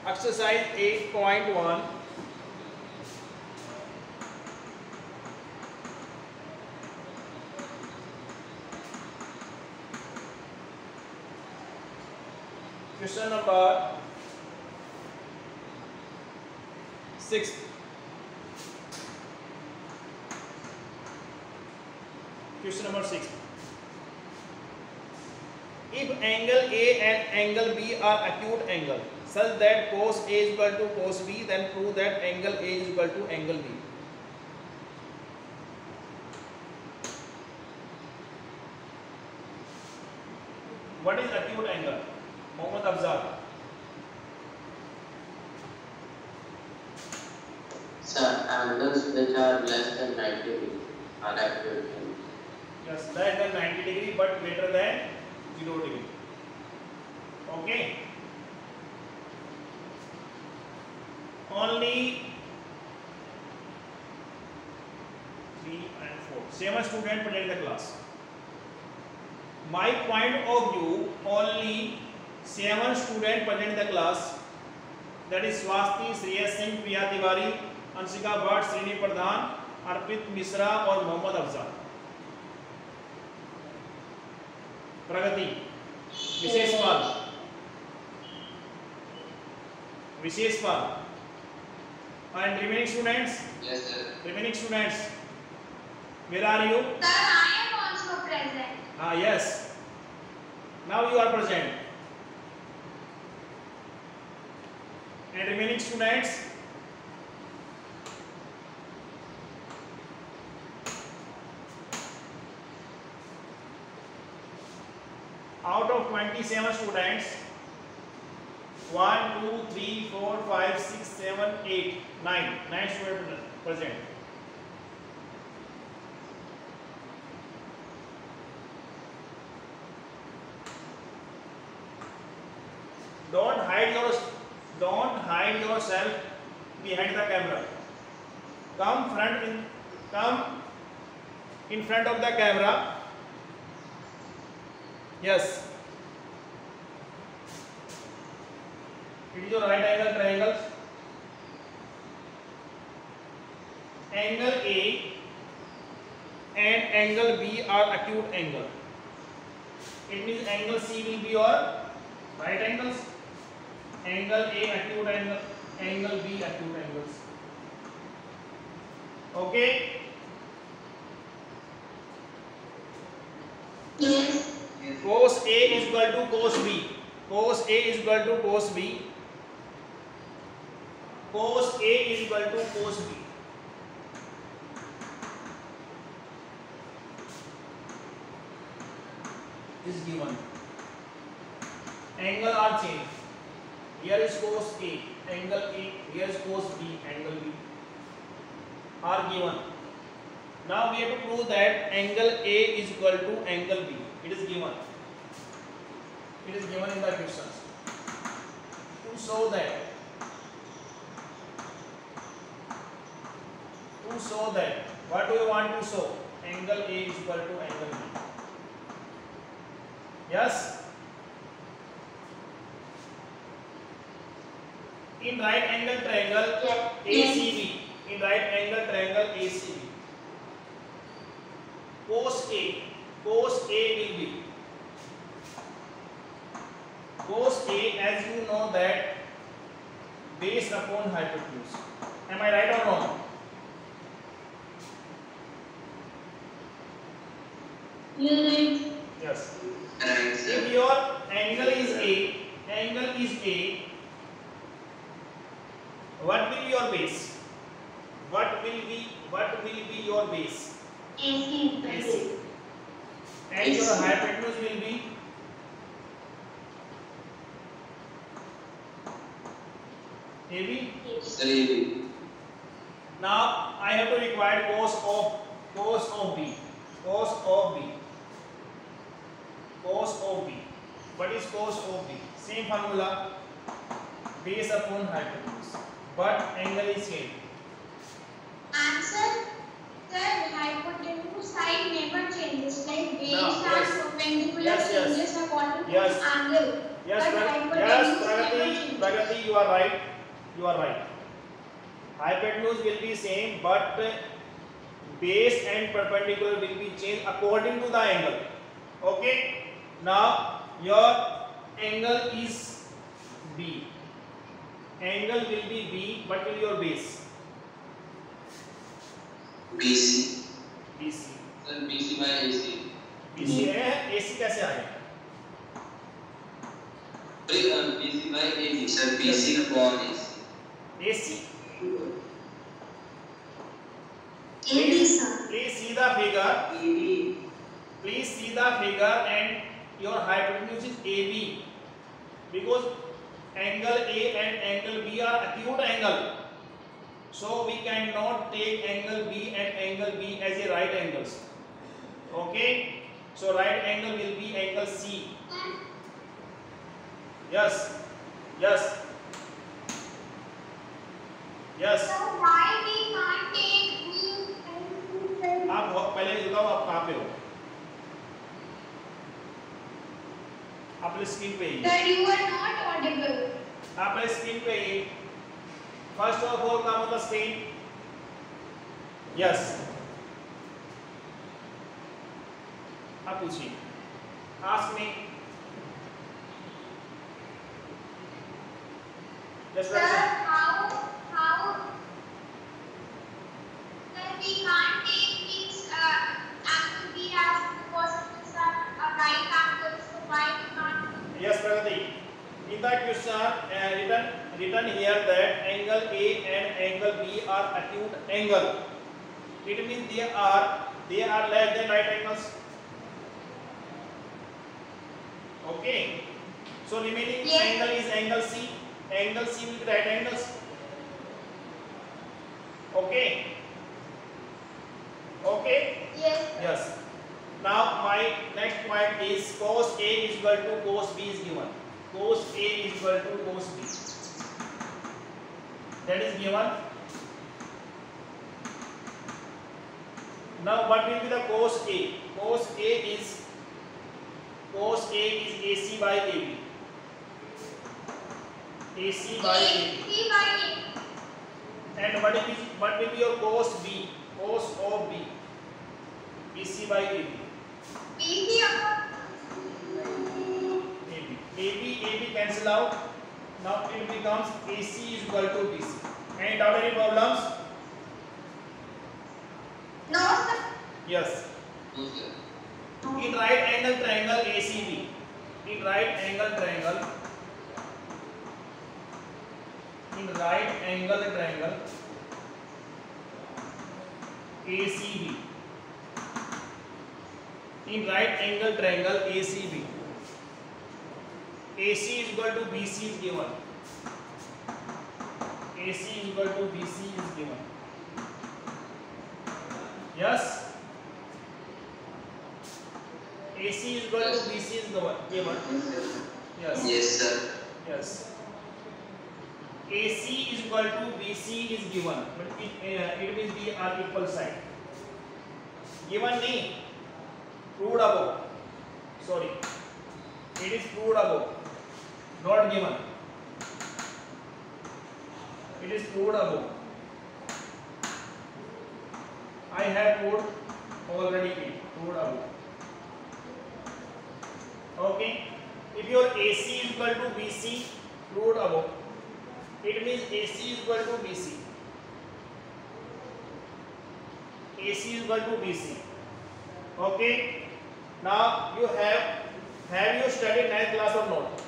Exercise 8.1. Question number 6. Question number 6. If angle A and angle B are acute angle such that cos A is equal to cos B, then prove that angle A is equal to angle B. What is acute angle? Mohammad Afzal. Sir, angles which are less than 90 degrees are acute angles. Yes, less than 90 degree but greater than 0 degree. Okay. Only 3 and 4. 7 students present in the class. My point of view, only 7 students present in the class. That is Swasti, Shreyas Singh, Priya Tiwari, Anshika Bhatt, Srini Pradhan, Arpit Misra और मोहम्मद अफजल. प्रगति विशेष फल and remaining students. Yes, sir. Remaining students, where are you? Sir, I am also present. Yes, now you are present. And remaining students, out of 27 students, 1, 2, 3, 4, 5, 6, 7, 8, 9 students present. Don't hide yourself behind the camera. Come in front of the camera. Yes. It is your right angle triangle. Angle A and angle B are acute angle. It means angle C will be your right angles. Angle A acute angle, angle B acute angles. Okay? Yes. Cos A is equal to cos B. Cos A is equal to cos B. Cos A is equal to cos B. Is given. Angle are changed. Here is cos A, angle A. Here is cos B, angle B. Are given. Now we have to prove that angle A is equal to angle B. It is given. It is given in the questions. To show that. What do you want to show? Angle A is equal to angle B. Yes. In right angle triangle ACB. In right angle triangle ACB. Cos A will be. Cos A, as you know, that base upon hypotenuse. Am I right or wrong? Yes. Right, sir. If your angle is A, what will be your base? What will be your base? AC. And your hypotenuse will be AB. Sir, AB. Now I have to require cos of B. What is cos of B? Same formula, base upon hypotenuse, but angle is same. Answer. Sir, hypotenuse side never changes. Like base No, and yes. perpendicular Yes, yes. changes corresponding to Yes. the angle. Yes, But yes, hypotenuse never changes. Pragati, you are right. You are right. Hypotenuse will be same, but base and perpendicular will be changed according to the angle. Okay. Now your angle is B. Angle will be B. What will your base? BC. BC. Sir, BC by AC. BC है, AC कैसे आएगा? BC by AC. Sir, BC upon AC. AC. AB, sir. Please see the figure. AB. Please see the figure and your hypotenuse is AB because angle A and angle B are acute angle. So we cannot take angle B and angle B as a right angles. Okay. So right angle will be angle C. Yes. Yes. Yes. So why we can't take B and आप पहले ये बताओ आप कहाँ पे हो? आप अपने स्क्रीन पे ही Sir, you are not audible. आप अपने स्क्रीन पे ही फर्स्ट ऑफ ऑल काम होता स्क्रीन. यस आप पूछिए. Ask me. Yes Sir, how sir, we can't take this angle B as because it is a right angle, so why we can't? Yes, Pragati. In the question written here that angle A and angle B are acute angle. It means they are less than right angles. Okay. So remaining Yes. angle is angle C. Angle C will be right angles. Okay. Okay. Yes. Yes. Now my next point is cos A is equal to cos B is given. Cos A is equal to cos B. That is given. Now what will be the cos A? Cos A is AC by AB. AC by AB. AC by A. And what will be your cos B? Cos of B. BC by AB. BC upon AB cancel out. Now it becomes AC is equal to BC. Any doubt, any problems? no, sir. Yes. No, sir. In right angle triangle ACB. In right angle triangle. In right angle triangle ACB. In right angle triangle ACB. AC is equal to BC is given. AC is equal to BC is given. Yes. AC is equal to BC is given. Yes. Yes, sir. Yes. AC is equal to BC is given, but it means they are equal side. Given nahi, proved above. Sorry, it is proved above, not given. It is proved above. I have proved already it proved above. Okay. If your AC is equal to BC, proved above. It means AC is equal to BC. AC is equal to BC. Okay. Now you have you studied 9th class or not?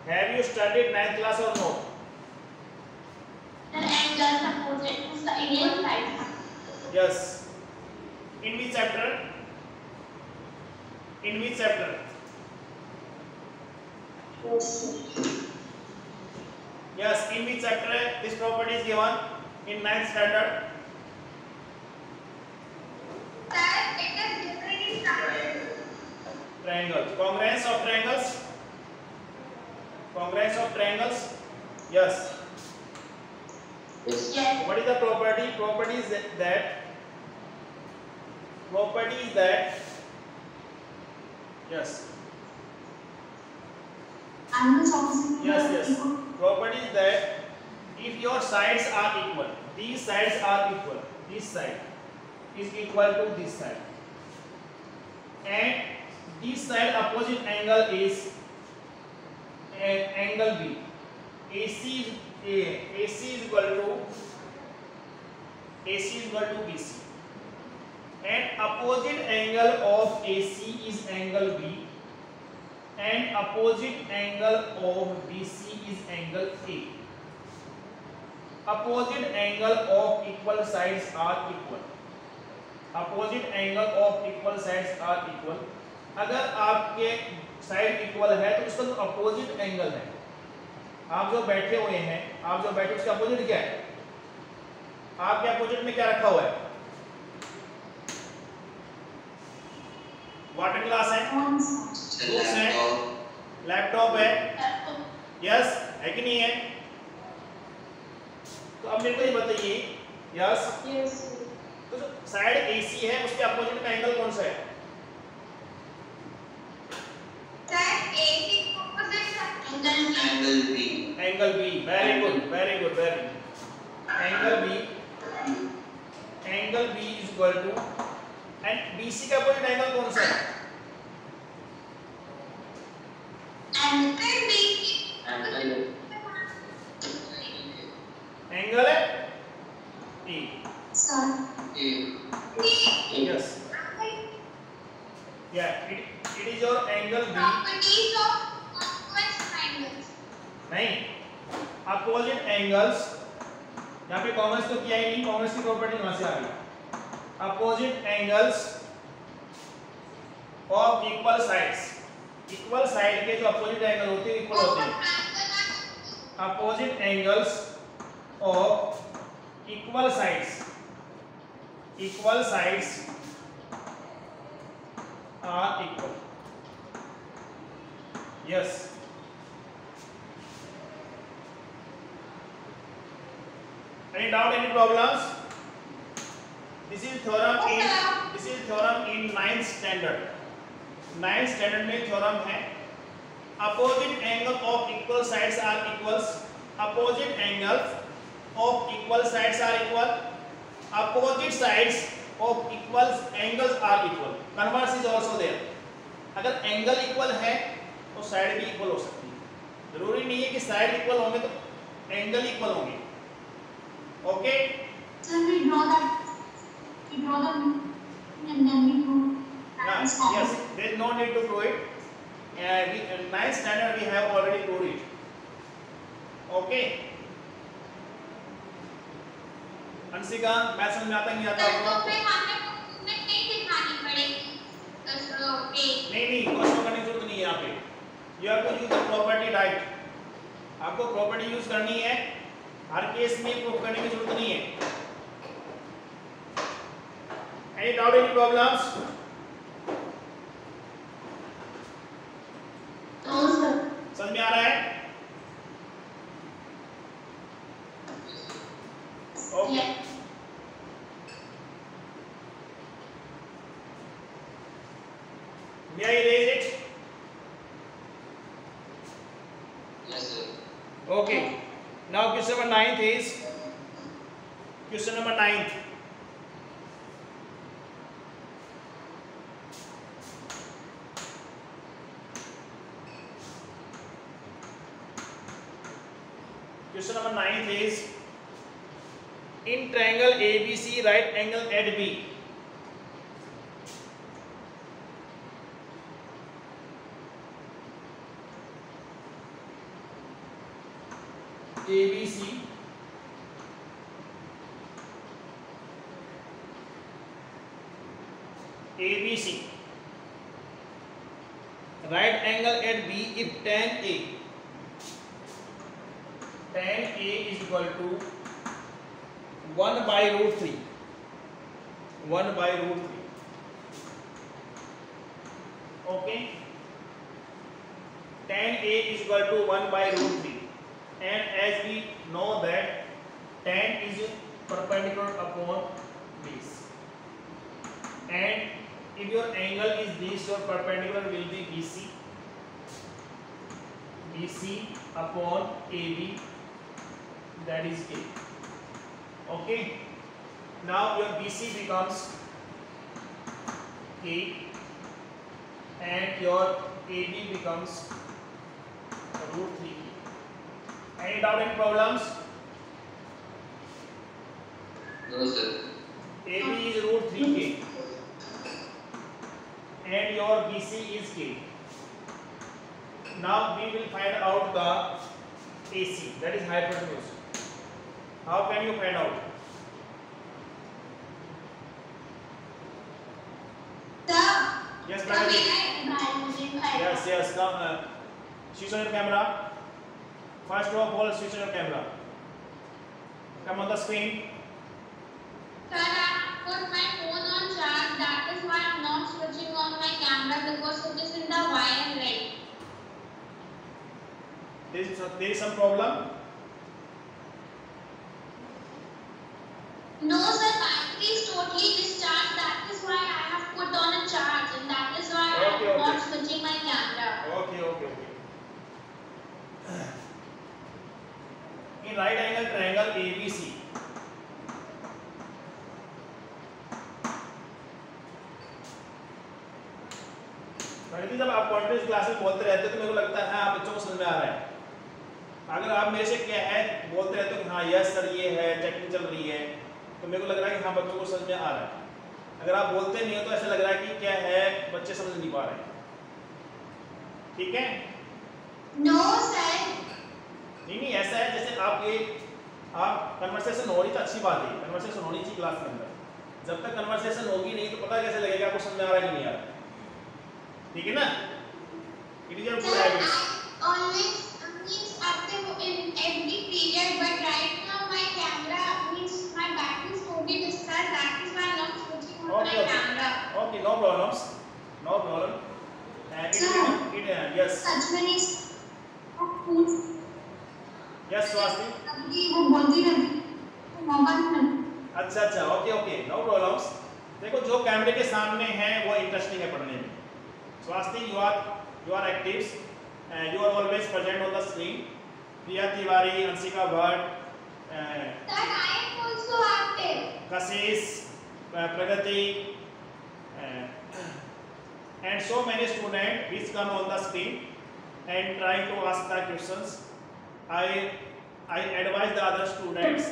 Have you studied 9th class or not? The angle supposed to the equal side. Yes. In which chapter? In which chapter? Yes, in which chapter this property is given? In 9th standard. Sir, it is different in size. Triangles. Congruence of triangles. Congruence of triangles. Yes. Yes. Yes. What is the property? Property is that. Property is that. Yes. angles opposite to Yes, the yes. equal. Property is that if your sides are equal, these sides are equal, this side is equal to this side, and this side opposite angle is angle B. AC is equal to BC, and opposite angle of AC is angle B, and opposite angle of BC is angle A. Opposite angle of equal sides are equal. Opposite angle of equal sides are equal. अगर आपके side equal है तो उसका जो opposite angle है, आप जो बैठे हुए हैं, आप जो बैठे उसका अपोजिट क्या है? आपके अपोजिट में क्या रखा हुआ है? वाटर ग्लास है, बुक्स है, लैपटॉप है, यस है कि नहीं है? तो अब मेरे को ये बताइए, यस, तो जो साइड AC है उसके अपोजिट में एंगल कौन सा है? Angle B. Angle B. Very good, very good, very good. Angle B is equal to, and BC का अपोजिट एंगल कौन सा है? एंगल है E. Yes. Yeah, it is your angle B. नहीं, opposite angles, यहाँ पे कॉमर्स तो किया ही नहीं, कॉमर्स की प्रॉपर्टी वहां से आ गई. Opposite angles of equal sides. Equal side के जो अपोजिट एंगल होते हैं इक्वल होते हैं. Opposite angles of equal sides are equal. Yes. Any doubt? Any problems? This is theorem in 9th standard. 9th standard में theorem है. Opposite angle of equal sides are equals. Opposite angles of equal sides are equal. Opposite sides of equal angles are equal. Converse is also there. अगर angle equal है तो side भी equal हो सकती है. जरूरी नहीं है कि साइड इक्वल होंगे तो एंगल इक्वल होंगे. Okay? So we draw the and then we do that. Yes, there is no need to prove it. In 9th standard we have already proved it. Okay? Anshika, मैं समझ में आता नहीं आता आपको? नहीं, क्वेश्चन करने की जरूरत नहीं है यहाँ पे. You have to use the property right. आपको प्रॉपर्टी यूज करनी है. हर केस में प्रूफ करने की जरूरत नहीं है. Any doubt, any problems? समझ में आ रहा है? Okay. May I erase it? Yes, sir. Okay. Now question number 9th is question number 9th. Question number 9th is in triangle ABC, right angle at B. ABC right angle at B if tan A is equal to 1 by root 3. Okay, tan A is equal to 1 by root 3, and as we know that tan is perpendicular upon base, and if your angle is this, your perpendicular will be BC. BC upon AB, that is A. Okay. Now your BC becomes K and your AB becomes root 3K. Any doubt, any problems? No, sir. AB is root 3K and your BC is K. Now we will find out the AC, that is hypotenuse. How can you find out? Yes, Pragati. Yes. Come, switch on your camera. First of all, switch on your camera. Come on the screen. Sir, I put my phone on charge. That is why I'm not switching on my camera because it is in the wire red. There is some problem. No, sir, battery is totally discharged. That is why I have put on a charge, and that is why I am not switching my camera. Okay. In right angle triangle ABC, प्रगति जब आप continuous class में बोलते रहते हो तो मेरे को लगता है आप बच्चों को समझ में आ रहा है। अगर आप मेरे से क्या है बोलते रहते हो कि हाँ यस सर ये है, टेक्निक चल रही है, तो मेरे को लग रहा है कि हाँ बच्चों को समझ में आ रहा है। अगर आप बोलते नहीं हो तो ऐसा लग रहा है कि क्या है बच्चे समझ नहीं पा रहे हैं। ठीक है? No, sir. नहीं ऐसा है जैसे आप कन्वर्सेशन हो रही तो अच्छी बात है, कन्वर्सेशन होनी चाहिए क्लास के अंदर। जब तक कन्वर्सेशन होगी नहीं तो पता कैसे लगेगा आपको समझ में आ रहा है कि नहीं आ रहा है। ठीक है ना? It is your good habit. Always means active in every period, but right now my camera means my battery is totally discharged. That is why I'm not switching on my camera. Okay, no problem. And yes. Yes, Swasti. अच्छा, okay, no problems. देखो जो कैमरे के सामने है वो interesting है पढ़ने में। स्वास्थी, you are active, you are always present on the screen. Priya Tiwari, Ansika Bhatt, Sir, I am also active. Kashish, Pragati, and so many students which come on the screen and try to ask the questions. I advise the other students.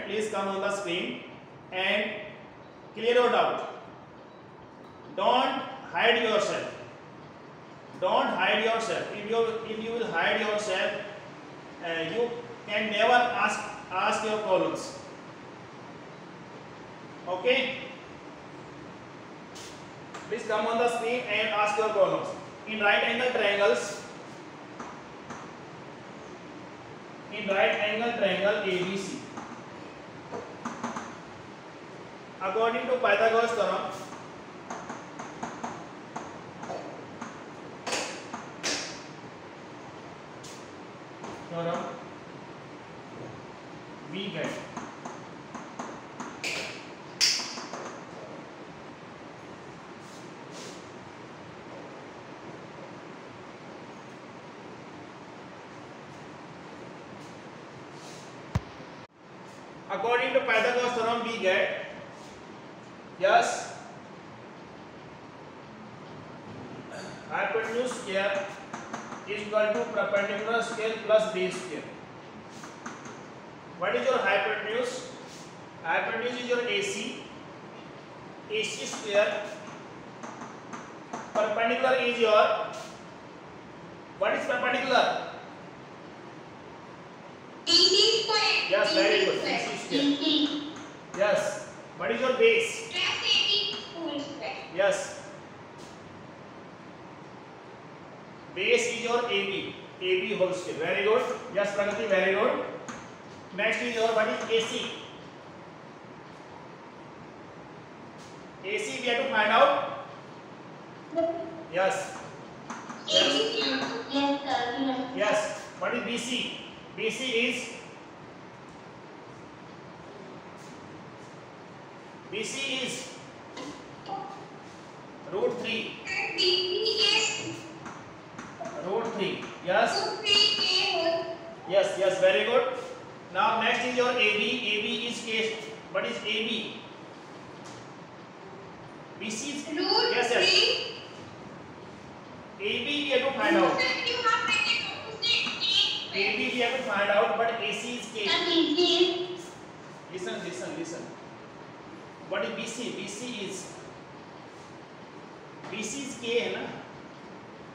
Please come on the screen and clear your doubt. Don't hide yourself. If you will hide yourself, you can never ask your problems. Okay? Please come on the screen and ask your problems. In right angle triangle ABC, according to Pythagoras theorem, we get yes, hypotenuse square is equal to perpendicular scale plus base square. What is your hypotenuse? Hypotenuse is your AC square. Perpendicular is your, what is perpendicular? AC square. Yes, very good. AC square. Yes. What is your base? Plus AC whole square. Yes. Base is your AB whole square. Very good. Yes, Pragati, very good. Next is your, what is AC? AC we have to find out. Yes. Yes. What is BC? BC is root 3. BC is Root 3 is AB? BC is Root yes, yes. 3. AB we have to find out. Sir, you have mentioned to say AB we have to find out, but AC is K. Sir, BC is Listen. What is BC? BC is K है ना,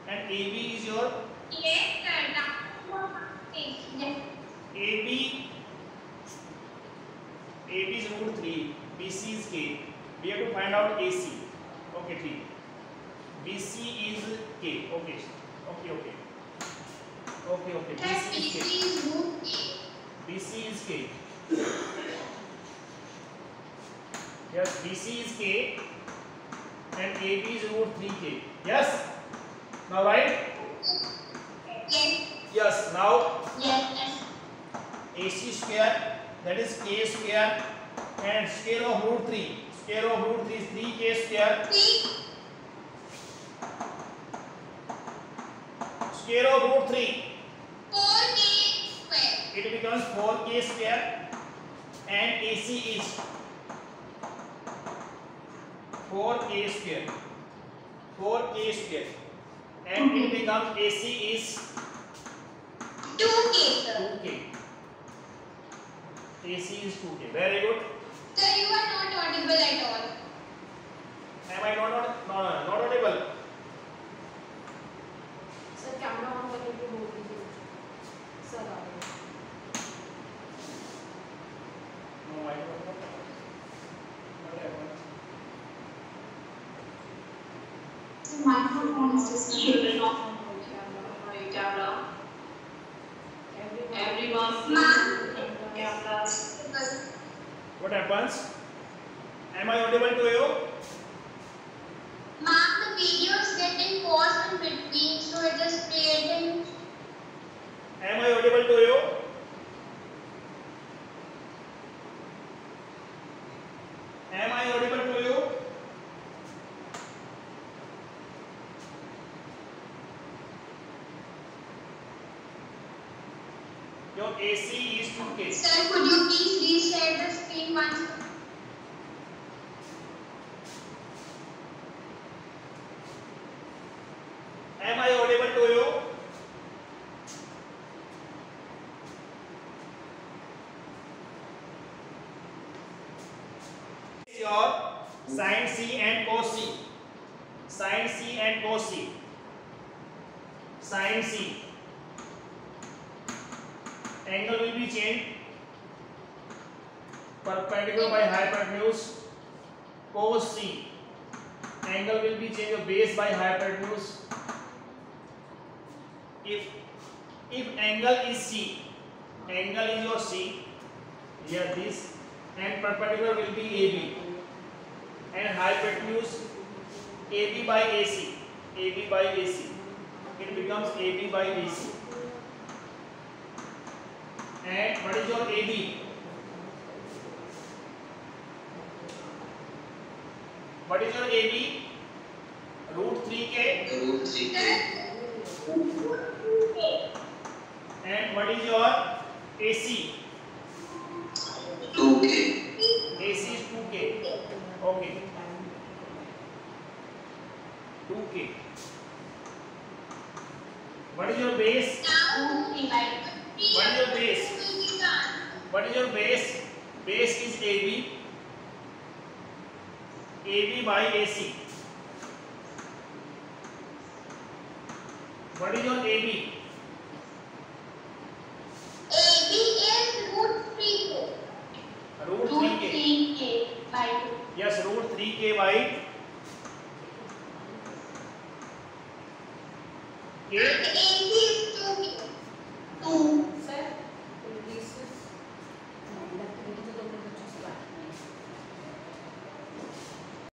and AB is your yes, sir. Yes. AB is root 3, BC is K. We have to find out AC. Okay, ठीक. BC is K. Okay. Sir, BC is K. BC is root 3. BC is K. Yes, BC is K and AB is root 3K. Yes? Now right? Yes. Yes. Now Yes. AC square, that is K square, and square of root 3. Square of root 3 is 3K square. 3. Square of root 3. 4K square. It becomes 4K square, and AC is 4K square. 4K square, and it becomes AC is 2K, sir. 2K. AC is 2K. Very good. Sir, you are not audible at all. Am I not audible? Sir camera on करके भी बोल दीजिए sir आ रहे हैं No, I don't know. the microphone is disabled. Camera everyone cameras What happens? Am I audible to you? Ma'am, the video is getting paused in between, so it is creating. Am I audible to you? Am I audible to you? Your AC is 2K. Sir, could you please reshare the screen once? Am I audible to you? Your sin C and cos C. Sin C and cos C. Sin C. Angle will be changed. Perpendicular by hypotenuse. Cos C. Angle will be changed. Your base by hypotenuse. If angle is C, angle is your C. Here this, and perpendicular will be AB, and hypotenuse AB by AC. AB by AC. It becomes AB by AC. And what is your AD? What is your AD? Root 3K. root 3K. And what is your AC? 2K. AC is 2K. Okay. 2K. What is your base? Now, What is your base? will be done. What is your base? Base is AB. AB by AC. What is your AB? AB is root 3K. Root Root 3K. 3K by 2. Yes, root 3K by K. And AC is 2K. 2.